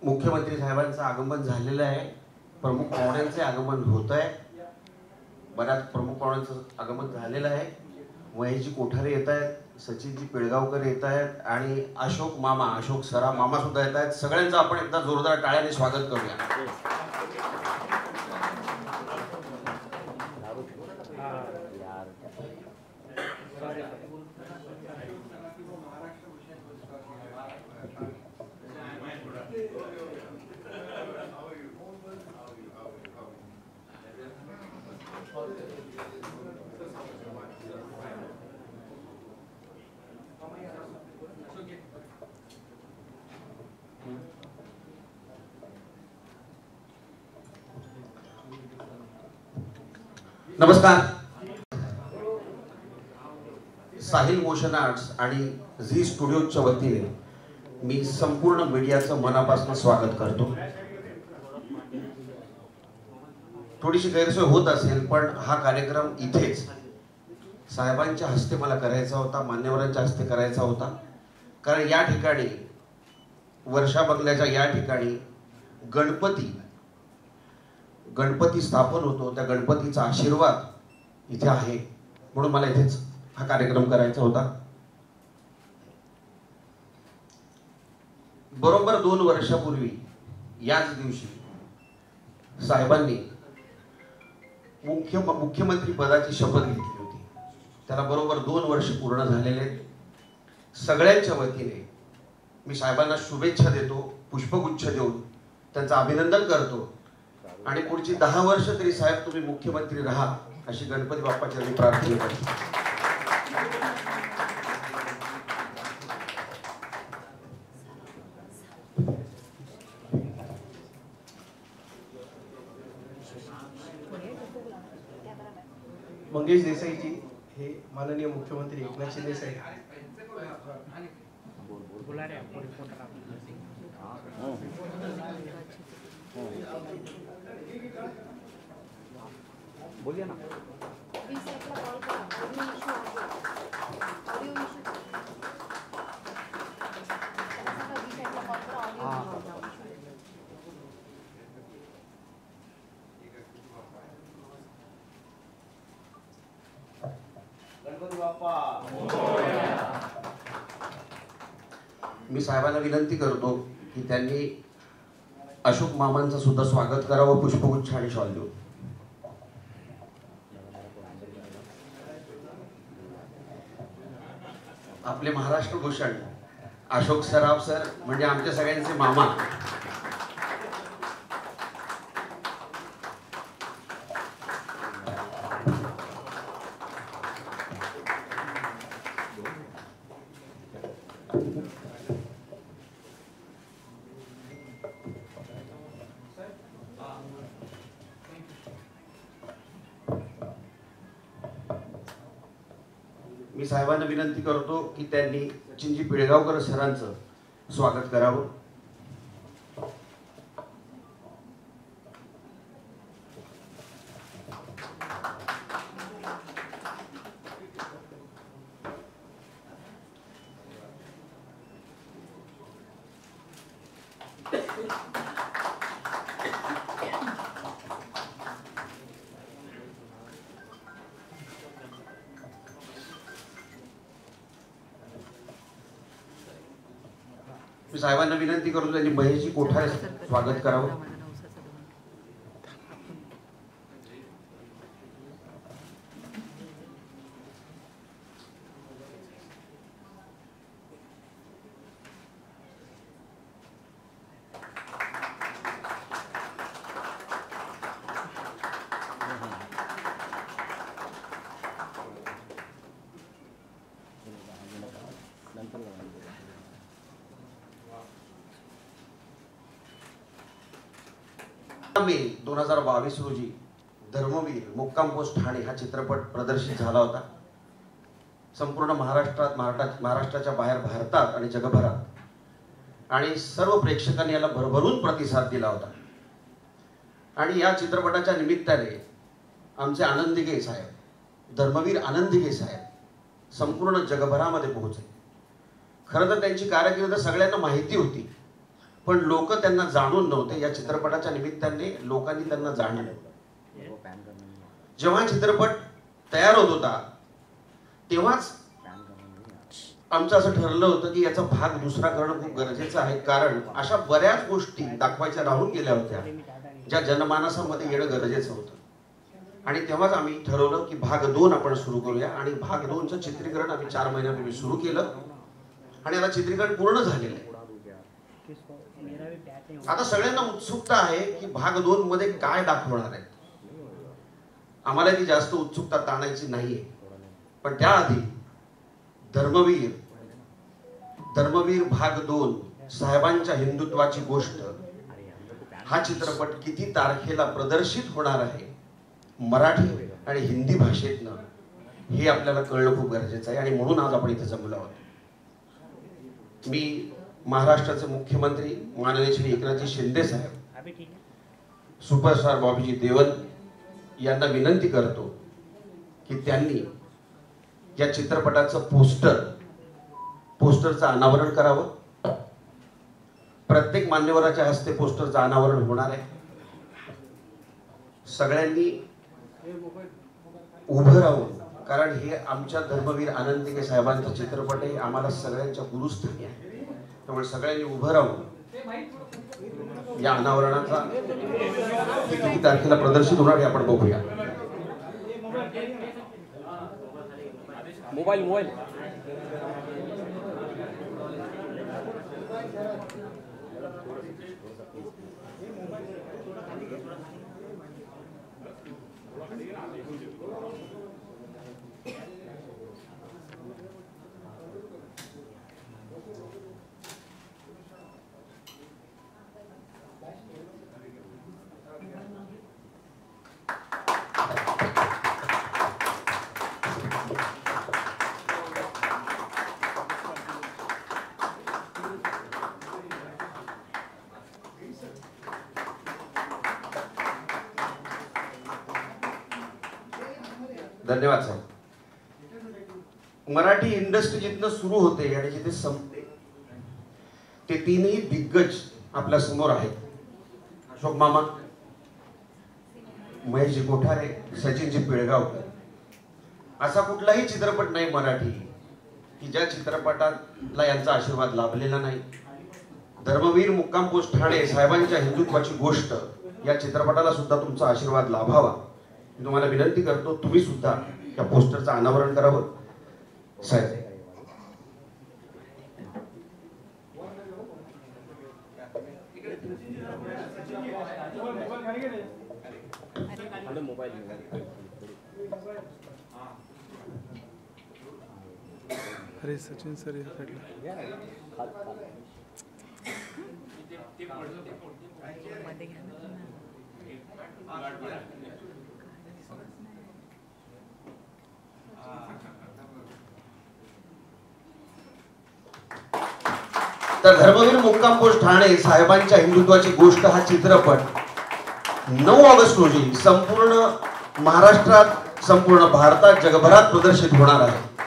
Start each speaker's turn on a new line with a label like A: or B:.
A: मुख्यमंत्री साहेबांचं आगमन झालेलं आहे. प्रमुख पाहुण्यांचे आगमन होत आहे. बऱ्याच प्रमुख पाहुण्यांचं आगमन झालेलं आहे. महेशजी कोठारे येत आहेत, सचिनजी पिळगावकर येत आहेत आणि अशोक सराफ मामा सुद्धा येत आहेत. सगळ्यांचं आपण एकदा जोरदार टाळ्याने स्वागत करूया. नमस्कार. साहिल मोशन आर्ट्स आणि झी स्टुडिओच्या वतीने मी संपूर्ण मीडियाचं मनापासून स्वागत करतो. थोडीशी गैरसोय होत असेल पण हा कार्यक्रम इथेच साहेबांच्या हस्ते मला करायचा होता, मान्यवरांच्या हस्ते करायचा होता. कारण या ठिकाणी वर्षा बंगल्याच्या या ठिकाणी गणपती स्थापन होतो. त्या गणपतीचा आशीर्वाद इथे आहे म्हणून मला इथेच हा कार्यक्रम करायचा होता. बरोबर 2 वर्षापूर्वी याच दिवशी साहेबांनी मुख्यमंत्री पदाची शपथ घेतली होती. त्याला बरोबर 2 वर्ष पूर्ण झालेले आहेत. सगळ्यांच्या वतीने मी साहेबांना शुभेच्छा देतो, पुष्पगुच्छ देऊन त्यांचं अभिनंदन करतो आणि पुढची 10 वर्ष तरी साहेब तुम्ही मुख्यमंत्री राहा अशी गणपती बाप्पाची मी प्रार्थना करतो.
B: मंगेश देसाईजी हे माननीय मुख्यमंत्री एकनाथ शिंदे साहेब
C: बोलिए ना.
A: गणपती बाप्पा. मी साहेबांना विनंती करतो की त्यांनी अशोक मामांचं सुद्धा स्वागत करावं पुष्पगुच्छ आणि शॉल देऊन. आपले महाराष्ट्र भूषण अशोक सराफ सर म्हणजे आमच्या सगळ्यांचे मामा. मी साहेबांना विनंती करतो की त्यांनी सचिनजी पिळगावकर सरांचं स्वागत करावं. मी साहेबांना विनंती करतो त्यांनी महेशजी कोठारे स्वागत करावं. मे 2022 रोजी धर्मवीर मुक्काम पोस्ट ठाणे हा चित्रपट प्रदर्शित झाला होता. संपूर्ण महाराष्ट्राच्या बाहेर भारतात आणि जगभरात आणि सर्व प्रेक्षकांनी याला भरभरून प्रतिसाद दिला होता. आणि या चित्रपटाच्या निमित्ताने आमचे आनंदिगे साहेब, धर्मवीर आनंदिगे साहेब संपूर्ण जगभरामध्ये पोहोचले. खरं तर त्यांची कारकीर्द सगळ्यांना माहिती होती, पण लोक त्यांना जाणून नव्हते. या चित्रपटाच्या निमित्ताने लोकांनी त्यांना जाणलं. जेव्हा चित्रपट तयार होत होता तेव्हाच आमचं असं ठरलं होतं की याचा भाग दुसरा करणं खूप गरजेचं आहे, कारण अशा बऱ्याच गोष्टी दाखवायच्या राहून गेल्या होत्या ज्या जनमानसामध्ये येणं गरजेचं होतं. आणि तेव्हाच आम्ही ठरवलं की भाग 2 आपण सुरू करूया. आणि भाग 2चं चित्रीकरण आम्ही 4 महिन्यापूर्वी सुरू केलं आणि आता चित्रीकरण पूर्ण झालेलं आहे. आता सगळ्यांना उत्सुकता आहे की भाग 2 मध्ये काय दाखवणार आहे. आम्हाला ती जास्त उत्सुकता ताणायची नाहीये, पण त्याआधी धर्मवीर भाग 2 साहेबांच्या हिंदुत्वाची गोष्ट हा चित्रपट किती तारखेला प्रदर्शित होणार आहे मराठी आणि हिंदी भाषेतनं, हे आपल्याला कळणं खूप गरजेचं आहे. आणि म्हणून आज आपण इथे जमलो आहोत. मी महाराष्ट्राचे मुख्यमंत्री माननीय श्री एकनाथजी शिंदे साहेब, सुपरस्टार बॉबीजी देओल यांना विनंती करतो की त्यांनी या चित्रपटाचं पोस्टरचं अनावरण करावं. प्रत्येक मान्यवराच्या हस्ते पोस्टरचं अनावरण होणार आहे. सगळ्यांनी उभं राहून, कारण हे आमच्या धर्मवीर आनंदिगे साहेबांचा चित्रपट आहे, आम्हाला सगळ्यांच्या गुरुस्थानी आहे. त्यामुळे सगळ्यांनी उभं राहून या अनावरणाचा किती तारखेला प्रदर्शित होणार हे आपण बघूया.
C: मोबाईल
A: धन्यवाद साहेब. मराठी इंडस्ट्री जिथनं सुरू होते आणि जिथे संपते ते तीनही दिग्गज आपल्या समोर आहेत. अशोक मामा, महेशजी कोठारे, सचिनजी पिळगावकर. असा कुठलाही चित्रपट नाही मराठी की ज्या चित्रपटाला यांचा आशीर्वाद लाभलेला नाही. धर्मवीर मुक्काम पोस्ट ठाणे साहेबांच्या हिंदुत्वाची गोष्ट या चित्रपटाला सुद्धा तुमचा आशीर्वाद लाभावा. मी तुम्हाला विनंती करतो, तुम्ही सुद्धा या पोस्टरचं अनावरण करावं. साहेब,
D: अरे सचिन सर या साईडला
A: तर धर्मवीर मुक्काम पोस्ट ठाणे साहेबांच्या हिंदुत्वाची गोष्ट हा चित्रपट 9 ऑगस्ट रोजी संपूर्ण महाराष्ट्रात, संपूर्ण भारतात, जगभरात प्रदर्शित होणार आहे.